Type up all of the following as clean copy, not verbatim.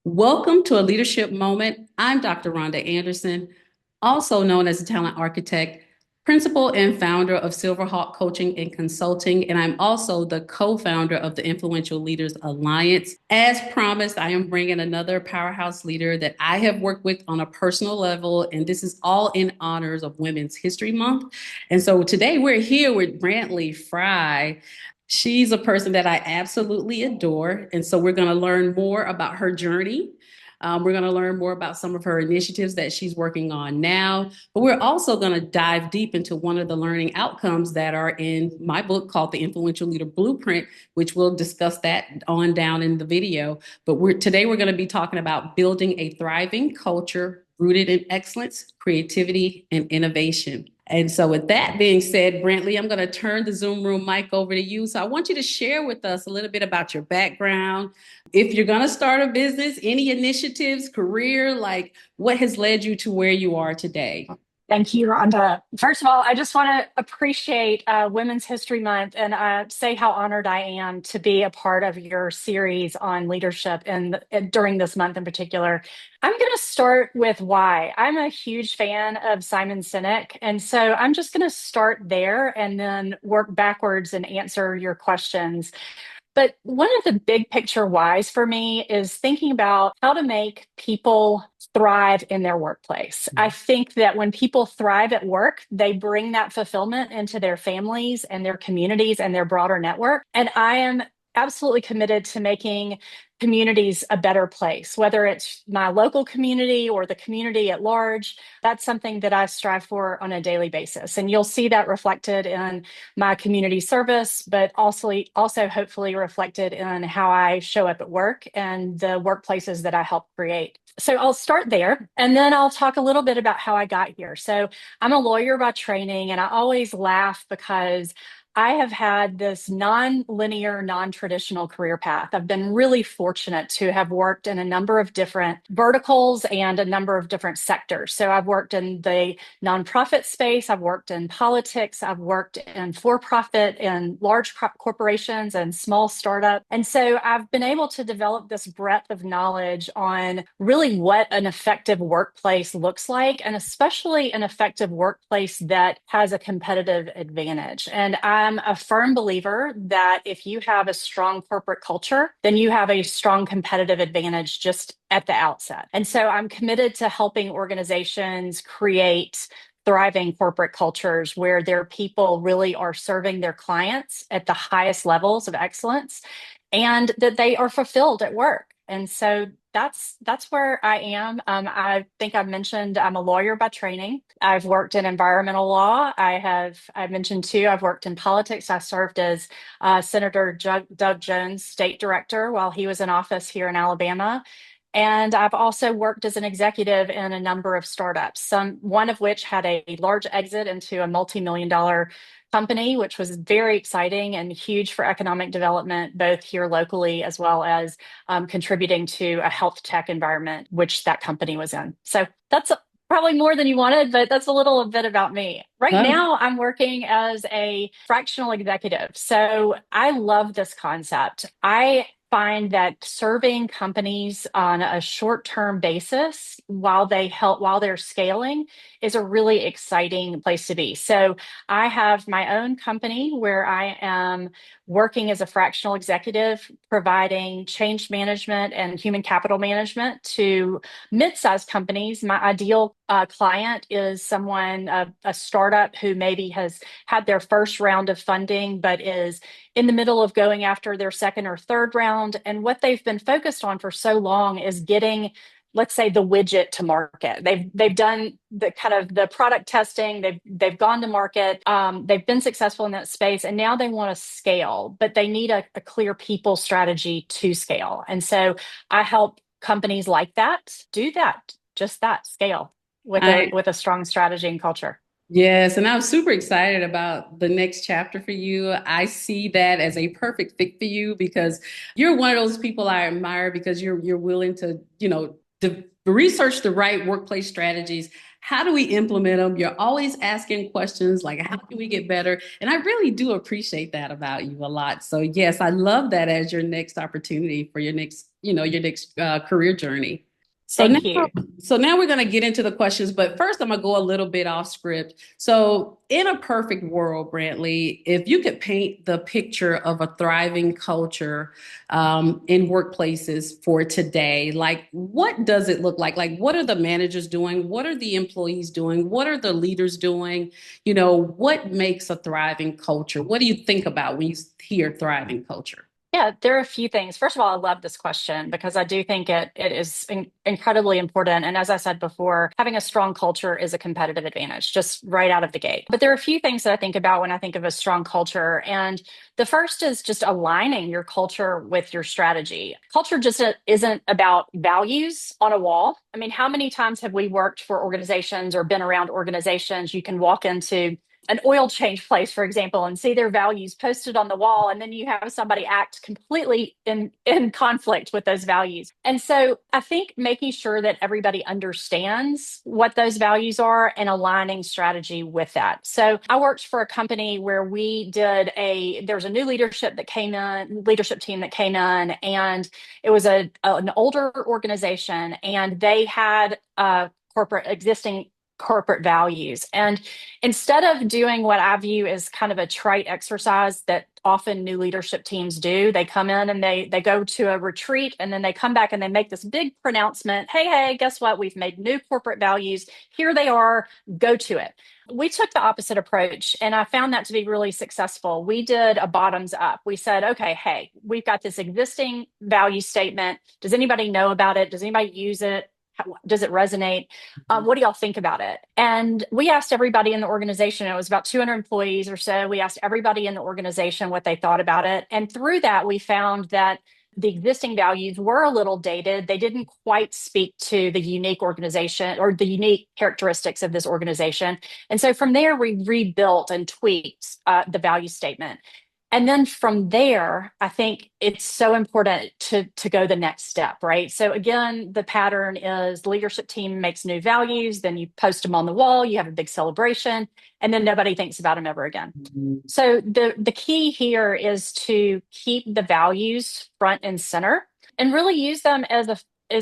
Welcome to a leadership moment. I'm Dr. Rhonda Anderson, also known as a talent architect, principal and founder of Silverhawk Coaching and Consulting, and I'm also the co-founder of the Influential Leaders Alliance. As promised, I am bringing another powerhouse leader that I have worked with on a personal level, and this is all in honors of Women's History Month. And so today we're here with Brantley Fry. She's a person that I absolutely adore. And so we're going to learn more about her journey. We're going to learn more about some of her initiatives that she's working on now. But we're also going to dive deep into one of the learning outcomes that are in my book called The Influential Leader Blueprint, which we'll discuss that on down in the video. But today we're going to be talking about building a thriving culture rooted in excellence, creativity, and innovation. And so with that being said, Brantley, I'm going to turn the Zoom room mic over to you. So I want you to share with us a little bit about your background. If you're going to start a business, any initiatives, career, like what has led you to where you are today? Thank you, Rhonda. First of all, I just want to appreciate Women's History Month and say how honored I am to be a part of your series on leadership and during this month in particular. I'm going to start with why. I'm a huge fan of Simon Sinek, and so I'm just going to start there and then work backwards and answer your questions. But one of the big picture whys for me is thinking about how to make people thrive in their workplace. I think that when people thrive at work, they bring that fulfillment into their families and their communities and their broader network. And I am absolutely committed to making communities a better place, whether it's my local community or the community at large. That's something that I strive for on a daily basis. And you'll see that reflected in my community service, but also hopefully reflected in how I show up at work and the workplaces that I help create. So I'll start there and then I'll talk a little bit about how I got here. So I'm a lawyer by training, and I always laugh because I have had this non-linear, non-traditional career path. I've been really fortunate to have worked in a number of different verticals and a number of different sectors. So I've worked in the nonprofit space, I've worked in politics, I've worked in for-profit and large corporations and small startup. And so I've been able to develop this breadth of knowledge on really what an effective workplace looks like, and especially an effective workplace that has a competitive advantage. And I'm a firm believer that if you have a strong corporate culture, then you have a strong competitive advantage just at the outset. And so I'm committed to helping organizations create thriving corporate cultures where their people really are serving their clients at the highest levels of excellence and that they are fulfilled at work. And so that's where I am. I think I've mentioned I'm a lawyer by training. I've worked in environmental law. I mentioned too, I've worked in politics. I served as Senator Doug Jones' state director while he was in office here in Alabama. And I've also worked as an executive in a number of startups, one of which had a large exit into a multi-million-dollar company, which was very exciting and huge for economic development, both here locally as well as contributing to a health tech environment, which that company was in. So that's probably more than you wanted, but that's a little bit about me. Right Huh? now, I'm working as a fractional executive. So I love this concept. I find that serving companies on a short-term basis while they're scaling is a really exciting place to be. So I have my own company where I am working as a fractional executive, providing change management and human capital management to mid-sized companies. My ideal client is a startup who maybe has had their first round of funding, but is in the middle of going after their second or third round. And what they've been focused on for so long is getting, let's say, the widget to market. They've done the kind of the product testing. They've gone to market. They've been successful in that space, and now they want to scale, but they need a clear people strategy to scale. And so I help companies like that do that, just that scale with a I with a strong strategy and culture. Yes, and I'm super excited about the next chapter for you. I see that as a perfect fit for you because you're one of those people I admire because you're willing to, research the right workplace strategies. How do we implement them? You're always asking questions like, how can we get better? And I really do appreciate that about you a lot. So yes, I love that as your next opportunity for your next, your next career journey. So now, Thank you. so now we're going to get into the questions, but first I'm going to go a little bit off script. So in a perfect world, Brantley, if you could paint the picture of a thriving culture in workplaces for today, like what does it look like? Like what are the managers doing? What are the employees doing? What are the leaders doing? What makes a thriving culture? What do you think about when you hear thriving culture? Yeah, there are a few things. First of all, I love this question because I do think it is incredibly important. And as I said before, having a strong culture is a competitive advantage just right out of the gate. But there are a few things that I think about when I think of a strong culture. And the first is just aligning your culture with your strategy. Culture just isn't about values on a wall. I mean, how many times have we worked for organizations or been around organizations? You can walk into an oil change place, for example, and see their values posted on the wall, and then you have somebody act completely in conflict with those values. And so I think making sure that everybody understands what those values are and aligning strategy with that. So I worked for a company where there's a new leadership team that came in, and it was an older organization, and they had existing corporate values. And instead of doing what I view as kind of a trite exercise that often new leadership teams do, they come in and they go to a retreat, and then they come back and they make this big pronouncement. Hey, guess what? We've made new corporate values. Here they are. Go to it. We took the opposite approach, and I found that to be really successful. We did a bottoms up. We said, okay, hey, we've got this existing value statement. Does anybody know about it? Does anybody use it? Does it resonate? What do y'all think about it? And we asked everybody in the organization, it was about 200 employees or so. We asked everybody in the organization what they thought about it. And through that, we found that the existing values were a little dated. They didn't quite speak to the unique organization or the unique characteristics of this organization. And so from there, we rebuilt and tweaked the value statement. And then from there, I think it's so important to go the next step, right? So again, the pattern is the leadership team makes new values, then you post them on the wall, you have a big celebration, and then nobody thinks about them ever again. So the key here is to keep the values front and center and really use them as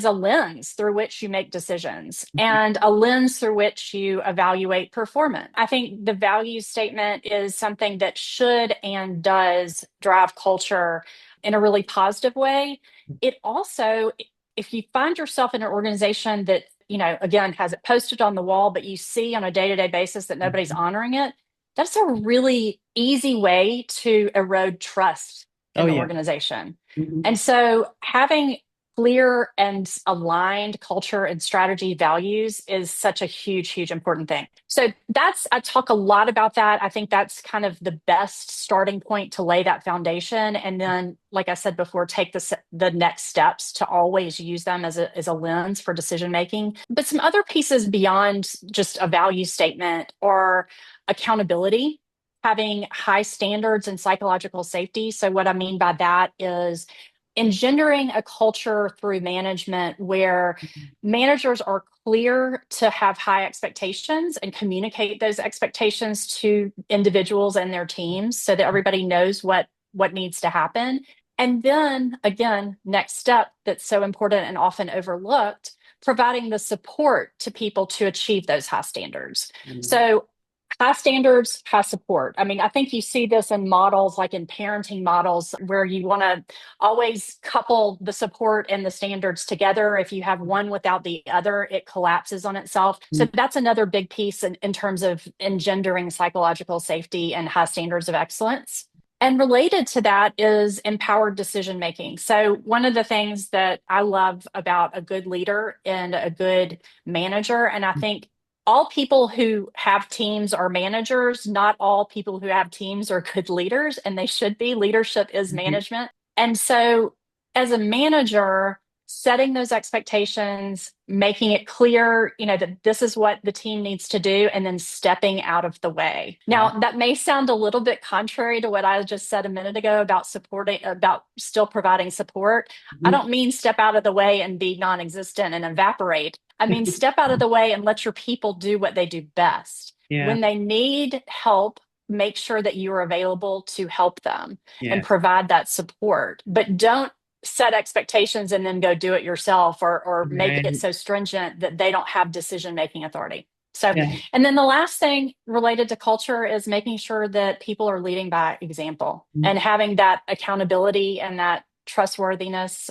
a lens through which you make decisions and a lens through which you evaluate performance. I think the value statement is something that should and does drive culture in a really positive way. It also, if you find yourself in an organization that, again, has it posted on the wall, but you see on a day-to-day basis that nobody's honoring it, that's a really easy way to erode trust in the organization. And so having clear and aligned culture and strategy values is such a huge important thing. So I talk a lot about that. I think that's kind of the best starting point to lay that foundation. And then, like I said before, take the next steps to always use them as a lens for decision making. But some other pieces beyond just a value statement are accountability, having high standards and psychological safety. So what I mean by that is engendering a culture through management where managers are clear to have high expectations and communicate those expectations to individuals and their teams so that everybody knows what needs to happen. And then again, next step that's so important and often overlooked, providing the support to people to achieve those high standards. So high standards, high support. I mean, I think you see this in models, like in parenting models, where you want to always couple the support and the standards together. If you have one without the other, it collapses on itself. So that's another big piece in terms of engendering psychological safety and high standards of excellence. And related to that is empowered decision making. So one of the things that I love about a good leader and a good manager, and I think all people who have teams are managers. Not all people who have teams are good leaders, and they should be. Leadership is management. And so as a manager, setting those expectations, making it clear, that this is what the team needs to do, and then stepping out of the way. Yeah. Now, that may sound a little bit contrary to what I just said a minute ago about about still providing support. I Mhm. don't mean step out of the way and be non-existent and evaporate. I mean, step out of the way and let your people do what they do best. Yeah. When they need help, make sure that you are available to help them and Yeah. provide that support. But don't set expectations and then go do it yourself, or make it Right. so stringent that they don't have decision making authority. So, Yeah. and then the last thing related to culture is making sure that people are leading by example, and having that accountability and that trustworthiness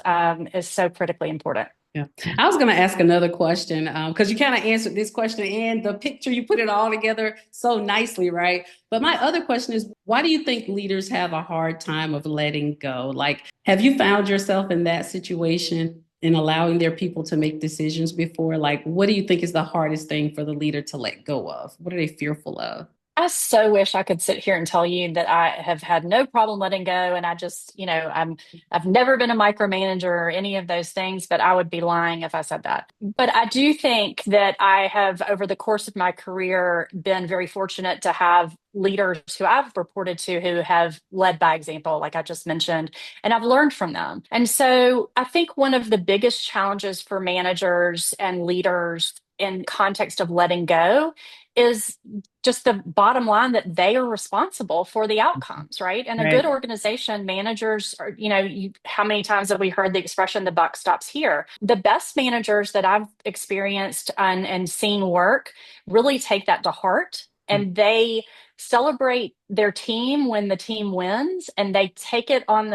is so critically important. Yeah. I was going to ask another question because you kind of answered this question and the picture, you put it all together so nicely, right? But my other question is, why do you think leaders have a hard time of letting go? Like, have you found yourself in that situation in allowing their people to make decisions before? Like, what do you think is the hardest thing for the leader to let go of? What are they fearful of? I so wish I could sit here and tell you that I have had no problem letting go, and I just, I've never been a micromanager or any of those things, but I would be lying if I said that. But I do think that I have, over the course of my career, been very fortunate to have leaders who I've reported to who have led by example, like I just mentioned, and I've learned from them. And so I think one of the biggest challenges for managers and leaders in context of letting go is just the bottom line that they are responsible for the outcomes, right? And a good Right. organization, managers are, how many times have we heard the expression, the buck stops here? The best managers that I've experienced and seen work really take that to heart, and they celebrate their team when the team wins, and they take it on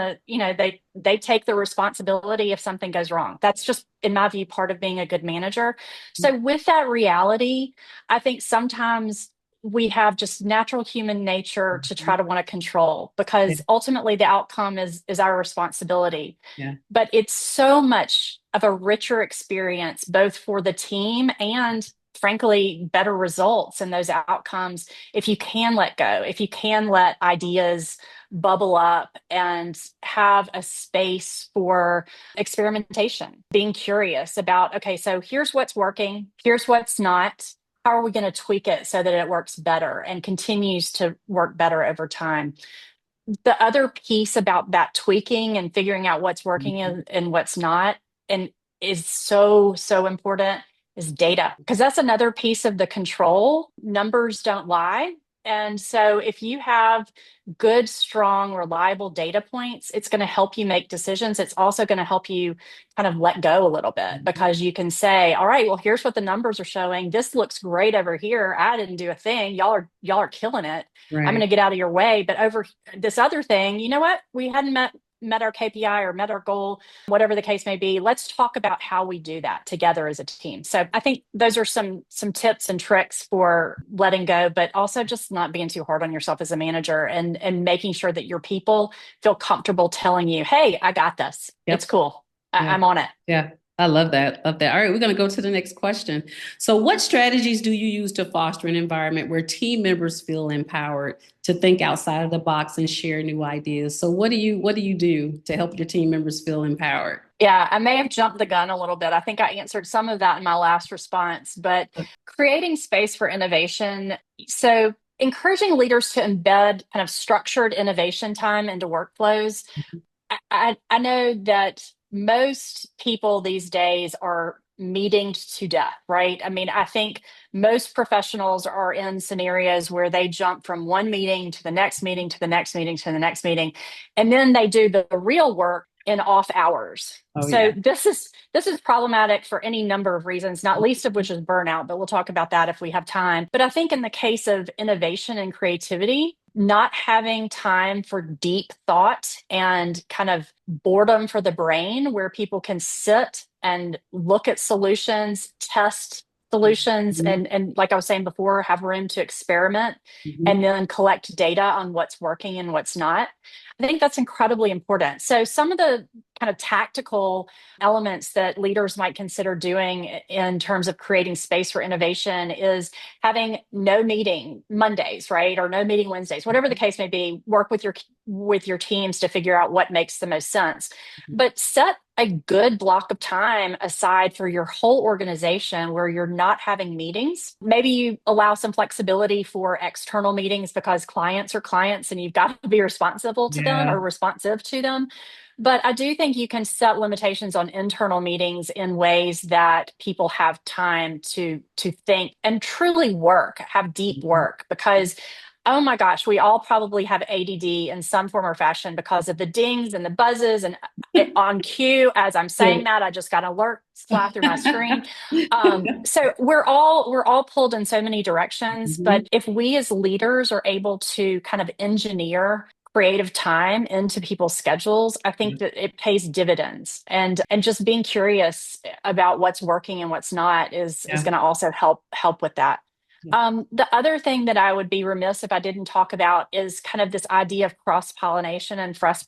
they take the responsibility if something goes wrong. That's just, in my view, part of being a good manager. So with that reality, I think sometimes we have just natural human nature to try to want to control, Yeah. because ultimately the outcome is our responsibility. Yeah. But it's so much of a richer experience, both for the team and, frankly, better results in those outcomes, if you can let go, if you can let ideas bubble up and have a space for experimentation, being curious about, okay, so here's what's working, here's what's not. How are we going to tweak it so that it works better and continues to work better over time? The other piece about that tweaking and figuring out what's working and what's not, and is so, so important, is data. Because that's another piece of the control. Numbers don't lie. And so if you have good, strong, reliable data points, it's going to help you make decisions. It's also going to help you kind of let go a little bit, because you can say, all right, well, here's what the numbers are showing. This looks great over here. I didn't do a thing. Y'all are killing it. I'm going Right. to get out of your way. But over this other thing, you know what? We hadn't met our KPI or met our goal, whatever the case may be. Let's talk about how we do that together as a team. So I think those are some tips and tricks for letting go, but also just not being too hard on yourself as a manager, and making sure that your people feel comfortable telling you, "Hey, I got this. It's Yep. cool. Yeah. I'm on it." Yeah. I love that. Love that. All right, we're going to go to the next question. So, what strategies do you use to foster an environment where team members feel empowered to think outside of the box and share new ideas? So, what do you do to help your team members feel empowered? Yeah, I may have jumped the gun a little bit. I think I answered some of that in my last response, but creating space for innovation. So, encouraging leaders to embed kind of structured innovation time into workflows. I know that most people these days are meeting to death, right? I mean, I think most professionals are in scenarios where they jump from one meeting to the next meeting to the next meeting to the next meeting, and then they do the real work in off hours. Oh So yeah. this is problematic for any number of reasons, not least of which is burnout, but we'll talk about that if we have time. But I think in the case of innovation and creativity, not having time for deep thought and kind of boredom for the brain, where people can sit and look at solutions, test solutions, Mhm. and like I was saying before, have room to experiment Mhm. and then collect data on what's working and what's not. I think that's incredibly important. So, some of the kind of tactical elements that leaders might consider doing in terms of creating space for innovation is having no meeting Mondays, right? Or no meeting Wednesdays, whatever the case may be. Work with your teams to figure out what makes the most sense. But set a good block of time aside for your whole organization where you're not having meetings. Maybe you allow some flexibility for external meetings because clients are clients and you've got to be responsible to them Yeah. or responsive to them. But I do think you can set limitations on internal meetings in ways that people have time to think and truly work, have deep Mhm. work, because oh my gosh, we all probably have ADD in some form or fashion because of the dings and the buzzes and on cue. As I'm Yeah. saying that, I just got an alert fly through my screen. So we're all pulled in so many directions. But Mhm. if we as leaders are able to kind of engineer creative time into people's schedules, I think that it pays dividends. And just being curious about what's working and what's not is Yeah. going to also help with that. Yeah. The other thing that I would be remiss if I didn't talk about is kind of this idea of cross pollination and fresh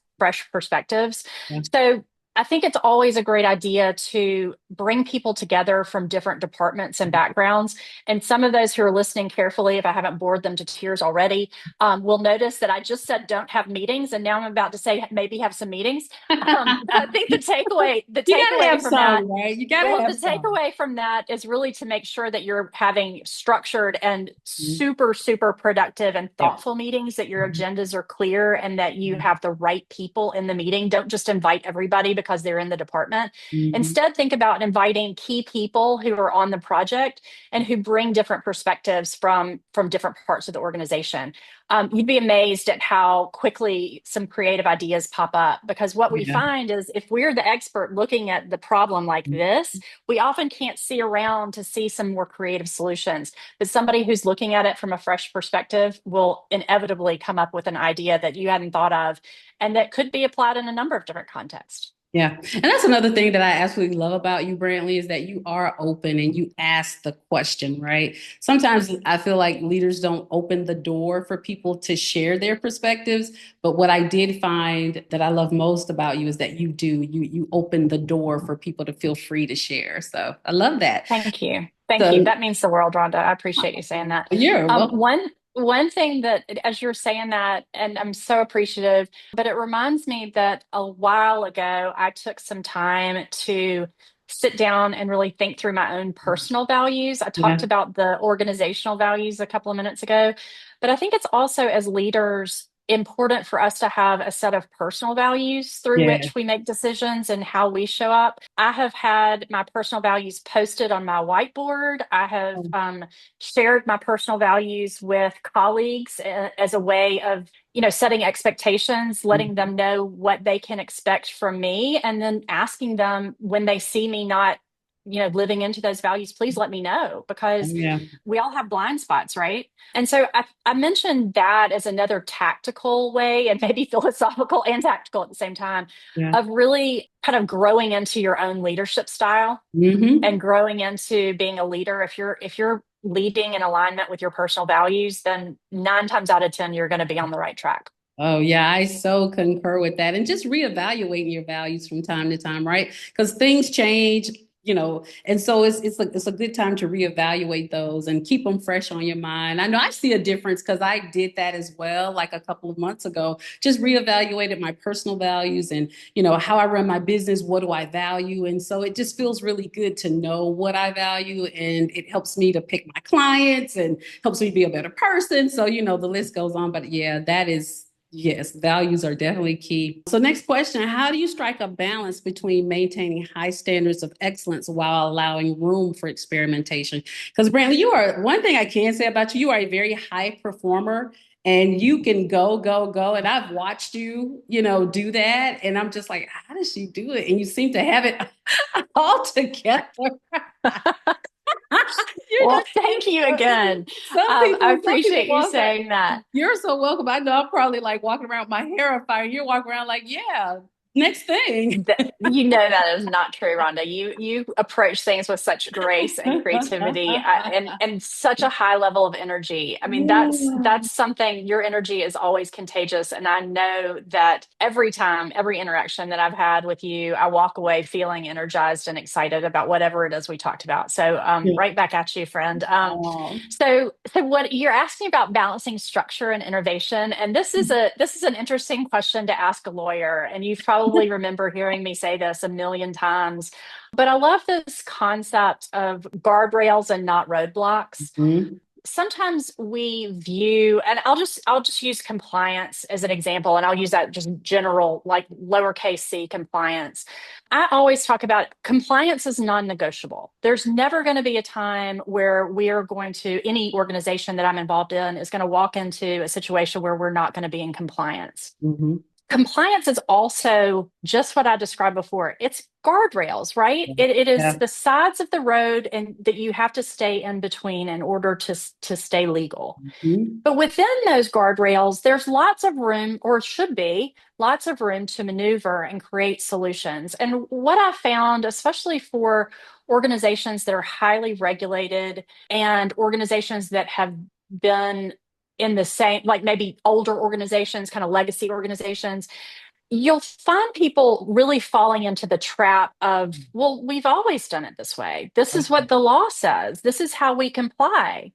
perspectives. Yeah. So I think it's always a great idea to bring people together from different departments and backgrounds. And some of those who are listening carefully, if I haven't bored them to tears already, will notice that I just said don't have meetings, and now I'm about to say maybe have some meetings. But I think the You gotta takeaway have from that, some, right? You gotta well, the have some. takeaway from that is really to make sure that you're having structured and Mhm. super, super productive and Yep. thoughtful meetings, that your Mhm. agendas are clear and that you have the right people in the meeting. Don't just invite everybody because they're in the department. Mhm. Instead, think about inviting key people who are on the project and who bring different perspectives from different parts of the organization. You'd be amazed at how quickly some creative ideas pop up, because what we Yeah. find is if we're the expert looking at the problem like this, we often can't see around to see some more creative solutions. But somebody who's looking at it from a fresh perspective will inevitably come up with an idea that you hadn't thought of and that could be applied in a number of different contexts. Yeah. And that's another thing that I absolutely love about you, Brantley, is that you are open and you ask the question, right? Sometimes I feel like leaders don't open the door for people to share their perspectives. But what I did find that I love most about you is that you do, you open the door for people to feel free to share. So I love that. Thank you. Thank you. So That means the world, Rhonda. I appreciate you saying that. you're welcome. One thing that, as you're saying that, and I'm so appreciative, but it reminds me that a while ago I took some time to sit down and really think through my own personal values. I talked Yeah. about the organizational values a couple of minutes ago, but I think it's also, as leaders, important for us to have a set of personal values through Yeah. which we make decisions and how we show up. I have had my personal values posted on my whiteboard. I have shared my personal values with colleagues as a way of, setting expectations, letting them know what they can expect from me, and then asking them when they see me not, living into those values, please let me know, because Yeah. we all have blind spots, right? And so I mentioned that as another tactical way, and maybe philosophical and tactical at the same time, Yeah. of really kind of growing into your own leadership style Hmm. and growing into being a leader. If you're leading in alignment with your personal values, then 9 times out of 10 you're going to be on the right track. Oh, yeah, I so concur with that. And just reevaluating your values from time to time, right? Because things change, and so it's a good time to reevaluate those and keep them fresh on your mind. I know I see a difference because I did that as well, like a couple of months ago. Just reevaluated my personal values and how I run my business, what do I value? And so it just feels really good to know what I value, and it helps me to pick my clients and helps me be a better person. So, the list goes on. But yeah, that is. Yes, values are definitely key. So, next question: how do you strike a balance between maintaining high standards of excellence while allowing room for experimentation? Because, Brantley, you are one thing I can say about you, you are a very high performer and you can go, go, go. And I've watched you, do that. And I'm just like, how does she do it? And you seem to have it all together. You're Well, not, thank you again. I some people appreciate you walk saying that. you're so welcome. I know I'm probably like walking around with my hair on fire. You're walking around like, yeah. Next thing. You know that is not true, Rhonda. You approach things with such grace and creativity, and such a high level of energy. I mean, that's something. Your energy is always contagious, and I know that every time, every interaction that I've had with you, I walk away feeling energized and excited about whatever it is we talked about. So, Yeah. right back at you, friend. Oh, So what you're asking about balancing structure and innovation, and this is an interesting question to ask a lawyer, and you probably remember hearing me say this a million times, but I love this concept of guardrails and not roadblocks. mhm. Sometimes we view, and I'll just use compliance as an example, and I'll use that just general, like lowercase c compliance. I always talk about compliance is non-negotiable. There's never going to be a time where we are going to, any organization that I'm involved in is going to walk into a situation where we're not going to be in compliance. Mhm. Compliance is also just what I described before. It's guardrails, right? It is Yeah. the sides of the road and that you have to stay in between in order to stay legal. Mhm. But within those guardrails, there's lots of room, or should be lots of room to maneuver and create solutions. And what I found, especially for organizations that are highly regulated and organizations that have been in the same, like maybe older organizations, kind of legacy organizations, you'll find people really falling into the trap of, well, we've always done it this way. This is what the law says. This is how we comply.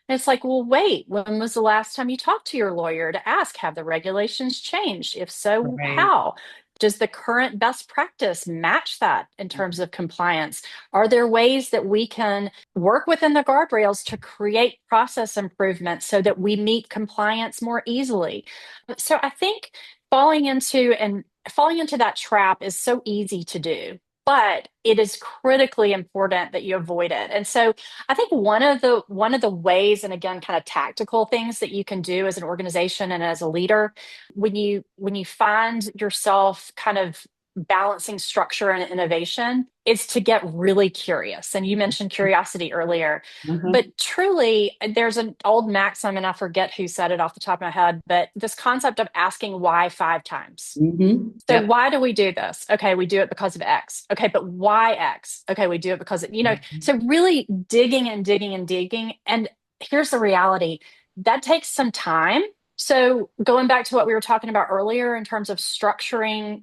And it's like, well, wait, when was the last time you talked to your lawyer to ask, have the regulations changed? If so, Right. how? Does the current best practice match that in terms of compliance? Are there ways that we can work within the guardrails to create process improvements so that we meet compliance more easily? So I think falling into that trap is so easy to do, but it is critically important that you avoid it. And so I think one of the ways, and again, kind of tactical things that you can do as an organization and as a leader, when you find yourself kind of balancing structure and innovation, is to get really curious. And you mentioned curiosity earlier, Uh-huh. but truly, there's an old maxim, and I forget who said it off the top of my head, but this concept of asking why 5 times. Mhm. So Yep. why do we do this? Okay, we do it because of X. Okay, but why X? Okay, we do it because so really digging and digging and digging. And here's the reality, that takes some time. So going back to what we were talking about earlier in terms of structuring,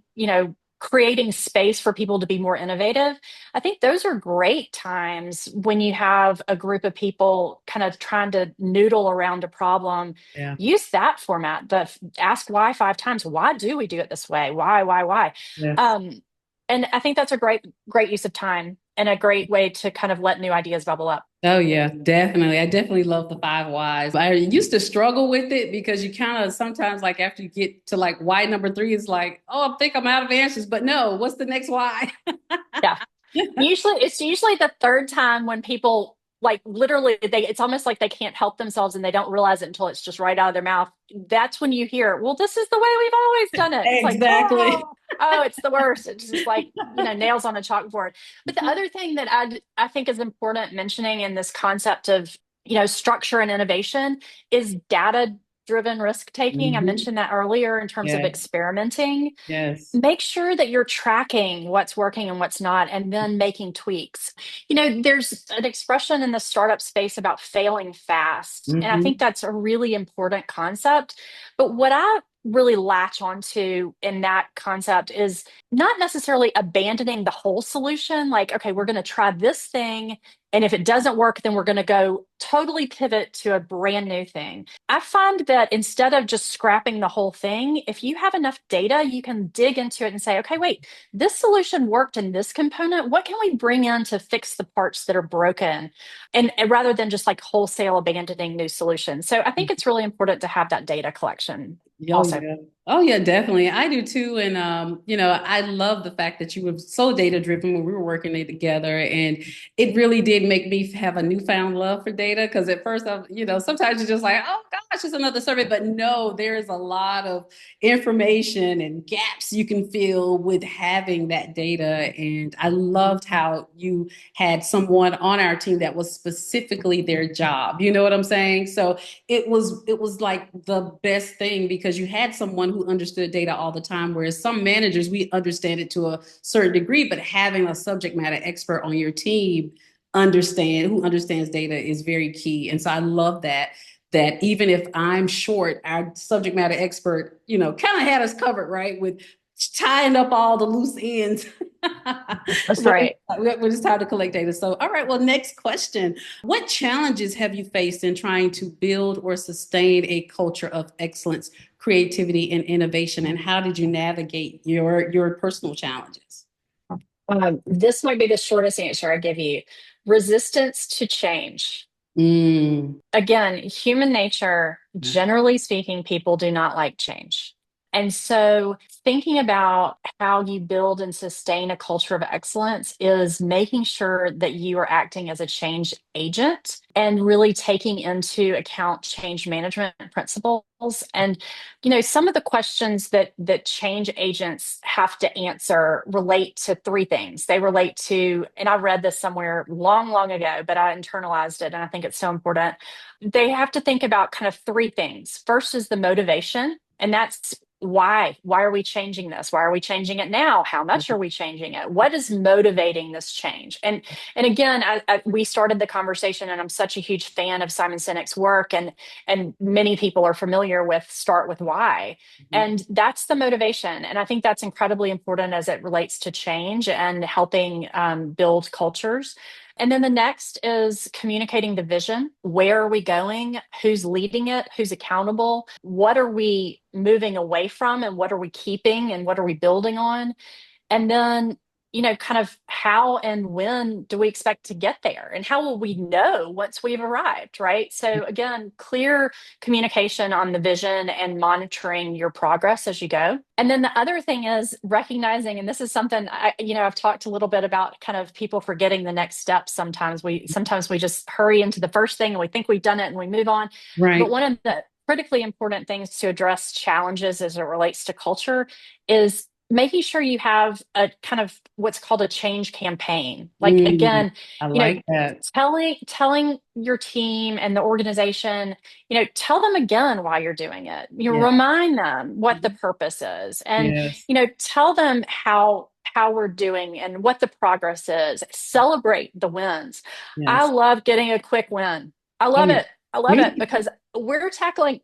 creating space for people to be more innovative, I think those are great times when you have a group of people kind of trying to noodle around a problem. Yeah. Use that format, the ask why 5 times. Why do we do it this way? Why? Yes. Um, and I think that's a great use of time and a great way to kind of let new ideas bubble up. Oh yeah, definitely. I definitely love the five whys. I used to struggle with it because you kind of sometimes like after you get to like why number three is like, oh, I think I'm out of answers, but no, what's the next why? Yeah. It's usually the third time when people like literally it's almost like they can't help themselves and they don't realize it until it's just right out of their mouth. That's when you hear, well, this is the way we've always done it. It's like, Exactly. oh, it's the worst. It's just like, nails on a chalkboard. But the other thing that I think is important mentioning in this concept of, structure and innovation is data driven risk taking. I Mhm. mentioned that earlier in terms of Yeah. experimenting. Yes. Make sure that you're tracking what's working and what's not, and then making tweaks. There's an expression in the startup space about failing fast. And I think Hmm. that's a really important concept. But what I really latch onto in that concept is not necessarily abandoning the whole solution. Like, okay, we're going to try this thing. And if it doesn't work, then we're going to go totally pivot to a brand new thing. I find that instead of just scrapping the whole thing, if you have enough data, you can dig into it and say, okay, wait, this solution worked in this component. What can we bring in to fix the parts that are broken? And rather than just like wholesale abandoning new solutions. So I think it's really important to have that data collection Oh also. yeah. Oh yeah, definitely. I do too. And I love the fact that you were so data driven when we were working it together. And it really did make me have a newfound love for data. data? Because at first, sometimes you're just like, oh gosh, it's another survey. But no, there is a lot of information and gaps you can fill with having that data. And I loved how you had someone on our team that was specifically their job. You know what I'm saying? So it was like the best thing because you had someone who understood data all the time, whereas some managers we understand it to a certain degree, but having a subject matter expert on your team who understands data is very key. And so I love that even if I'm short, our subject matter expert, kind of had us covered, right? With tying up all the loose ends That's right. when it's time to collect data. So, all right, well, next question. What challenges have you faced in trying to build or sustain a culture of excellence, creativity, and innovation? And how did you navigate your personal challenges? This might be the shortest answer I give you. Resistance to change. Mm, Again, human nature, generally speaking, people do not like change. And so, thinking about how you build and sustain a culture of excellence is making sure that you are acting as a change agent and really taking into account change management principles. And, some of the questions that change agents have to answer relate to three things. They relate to, and I read this somewhere long, long ago, but I internalized it, and I think it's so important. They have to think about kind of three things. First is the motivation, and that's why are we changing this? Why are we changing it now? How much are we changing it? What is motivating this change? And again, we started the conversation, and I'm such a huge fan of Simon Sinek's work, and many people are familiar with start with why, and that's the motivation. And I think that's incredibly important as it relates to change and helping build cultures. And then the next is communicating the vision. Where are we going? Who's leading it? Who's accountable? What are we moving away from? And what are we keeping? And what are we building on? And then, kind of how and when do we expect to get there? And how will we know once we've arrived, right? So, again, clear communication on the vision and monitoring your progress as you go. And then the other thing is recognizing, and this is something I've talked a little bit about kind of people forgetting the next steps. Sometimes we just hurry into the first thing and we think we've done it and we move on. But right. one of the critically important things to address challenges as it relates to culture is making sure you have a kind of what's called a change campaign. Like, Mm, again, I you know, like that. telling your team and the organization, tell them again why you're doing it. Yeah. Remind them what the purpose is, and Yes. tell them how we're doing and what the progress is. Celebrate the wins. I Yes. love getting a quick win. I Oh, love yeah. it. I love it Me. because we're tackling,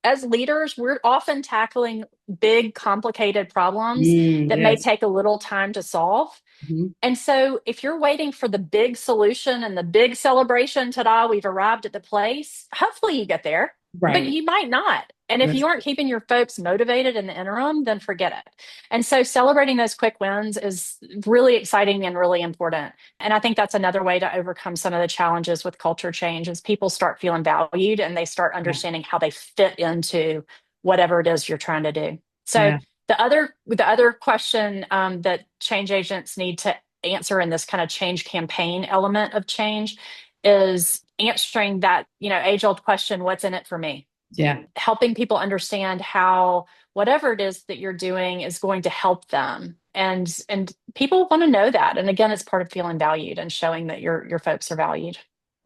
as leaders, we're often tackling big, complicated problems that may Yes. take a little time to solve. Mhm. And so, if you're waiting for the big solution and the big celebration, ta-da, we've arrived at the place, hopefully you get there, but Right. you might not. And if Yes. you aren't keeping your folks motivated in the interim, then forget it. And so, celebrating those quick wins is really exciting and really important. And I think that's another way to overcome some of the challenges with culture change is people start feeling valued and they start Yeah. understanding how they fit into whatever it is you're trying to do. So, Yeah. the other question that change agents need to answer in this kind of change campaign element of change is answering that, age old question, what's in it for me? Yeah. Helping people understand how whatever it is that you're doing is going to help them. And people want to know that. And again, it's part of feeling valued and showing that your folks are valued.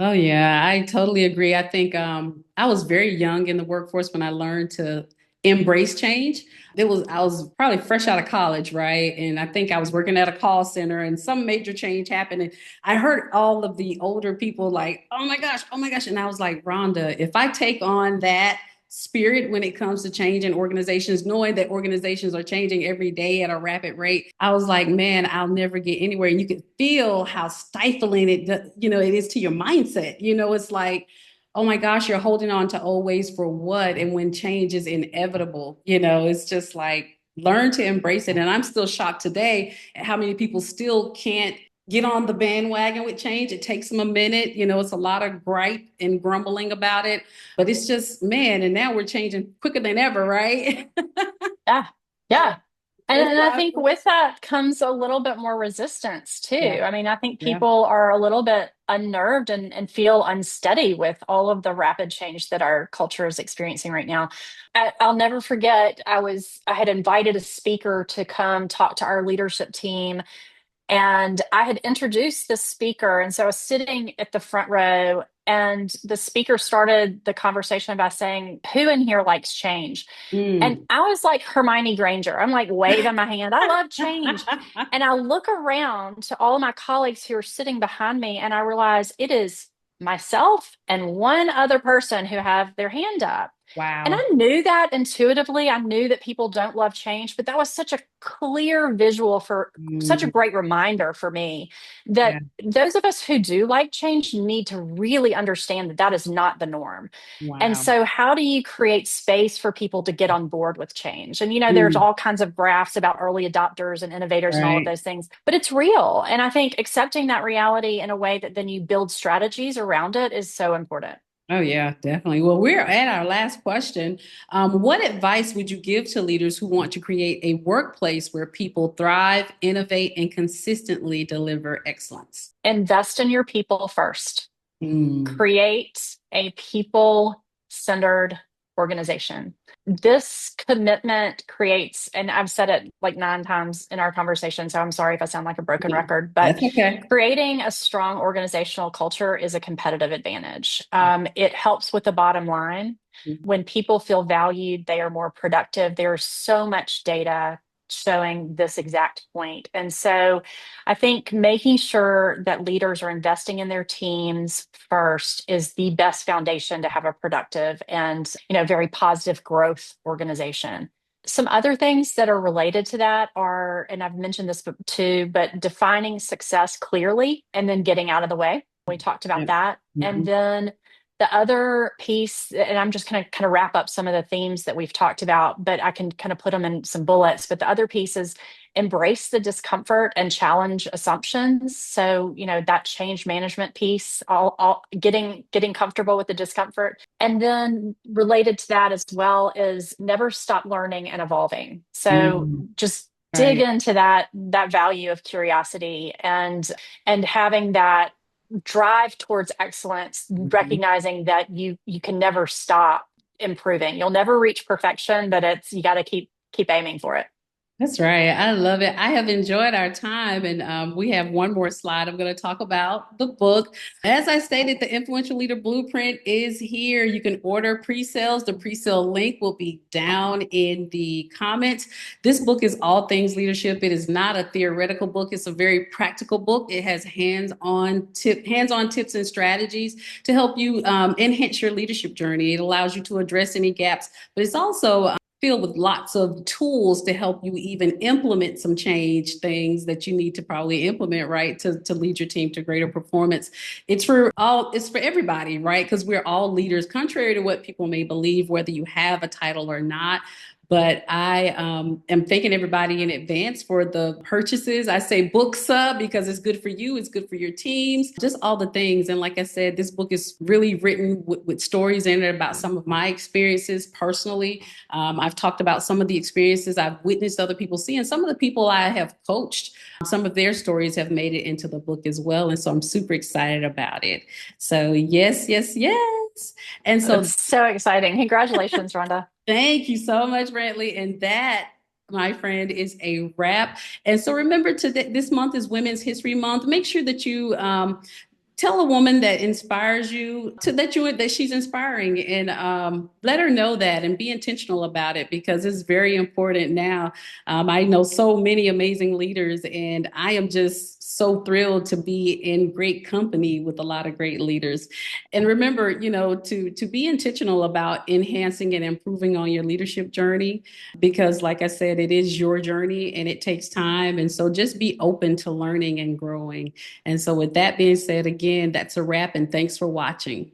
Oh yeah, I totally agree. I think I was very young in the workforce when I learned to embrace change. I was probably fresh out of college, right? And I think I was working at a call center and some major change happened. And I heard all of the older people like, oh my gosh. And I was like, Rhonda, if I take on that spirit when it comes to change in organizations, knowing that organizations are changing every day at a rapid rate, I was like, man, I'll never get anywhere. And you could feel how stifling it is to your mindset. It's like, oh my gosh, you're holding on to old ways for what? And when change is inevitable, it's just like learn to embrace it. And I'm still shocked today at how many people still can't get on the bandwagon with change. It takes them a minute. It's a lot of gripe and grumbling about it, but it's just, man, and now we're changing quicker than ever, right? Yeah. So Yeah. And, that's and I why think with that comes a little bit more resistance too. yeah, I mean, I think yeah, people are a little bit unnerved and feel unsteady with all of the rapid change that our culture is experiencing right now. I'll never forget, I had invited a speaker to come talk to our leadership team, and I had introduced the speaker. And so I was sitting at the front row, and the speaker started the conversation by saying, "Who in here likes change?" And Mm. I was like Hermione Granger. I'm like waving my hand. I love change. And I look around to all of my colleagues who are sitting behind me, and I realize it is myself and one other person who have their hand up. And Wow. I knew that intuitively. I knew that people don't love change, but that was such a clear visual, for such a Mm. great reminder for me that Yeah. those of us who do like change need to really understand that that is not the norm. And Wow. so, how do you create space for people to get on board with change? And, there's Mm. all kinds of graphs about early adopters and innovators and all of Right. those things, but it's real. And I think accepting that reality in a way that then you build strategies around it is so important. Oh, yeah, definitely. Well, we're at our last question. What advice would you give to leaders who want to create a workplace where people thrive, innovate, and consistently deliver excellence? Invest in your people first. Mm. Create a people centered organization. This commitment creates, and I've said it like 9 times in our conversation, so I'm sorry if I sound like a broken Yeah, record, but that's okay. creating a strong organizational culture is a competitive advantage. It helps with the bottom line. When people feel valued, they are more productive. There's so much data showing this exact point. And so I think making sure that leaders are investing in their teams first is the best foundation to have a productive and, very positive growth organization. Some other things that are related to that are, and I've mentioned this too, but defining success clearly and then getting out of the way. We talked about Yeah. that. And Mhm. then the other piece, and I'm just going to kind of wrap up some of the themes that we've talked about, but I can kind of put them in some bullets. But the other piece is embrace the discomfort and challenge assumptions. So, that change management piece, all getting comfortable with the discomfort. And then related to that as well is never stop learning and evolving. So Mm. just dig Right. into that value of curiosity and having that drive towards excellence, Mhm. recognizing that you can never stop improving. You'll never reach perfection, but you got to keep aiming for it. That's right. I love it. I have enjoyed our time, and we have one more slide. I'm going to talk about the book. As I stated, the Influential Leader Blueprint is here. You can order pre-sales. The pre-sale link will be down in the comments. This book is all things leadership. It is not a theoretical book. It's a very practical book. It has hands-on tips and strategies to help you enhance your leadership journey. It allows you to address any gaps, but it's also filled with lots of tools to help you even implement some change things that you need to probably implement, right, to lead your team to greater performance. It's for everybody, right? Because we're all leaders, contrary to what people may believe, whether you have a title or not. But I am thanking everybody in advance for the purchases. I say book sub because it's good for you, it's good for your teams, just all the things. And like I said, this book is really written with stories in it about some of my experiences personally. I've talked about some of the experiences I've witnessed other people see, and some of the people I have coached. Some of their stories have made it into the book as well. And so I'm super excited about it. So, yes, yes, yes. And It's so, so exciting. Congratulations, Rhonda. thank you so much, Brantley. And that, my friend, is a wrap. And so remember, this month is Women's History Month. Make sure that you tell a woman that inspires you that she's inspiring, and let her know that, and be intentional about it, because it's very important now. I know so many amazing leaders, and I am just so thrilled to be in great company with a lot of great leaders. And remember, to be intentional about enhancing and improving on your leadership journey, because like I said, it is your journey and it takes time. And so just be open to learning and growing. And so with that being said, again, that's a wrap, and thanks for watching.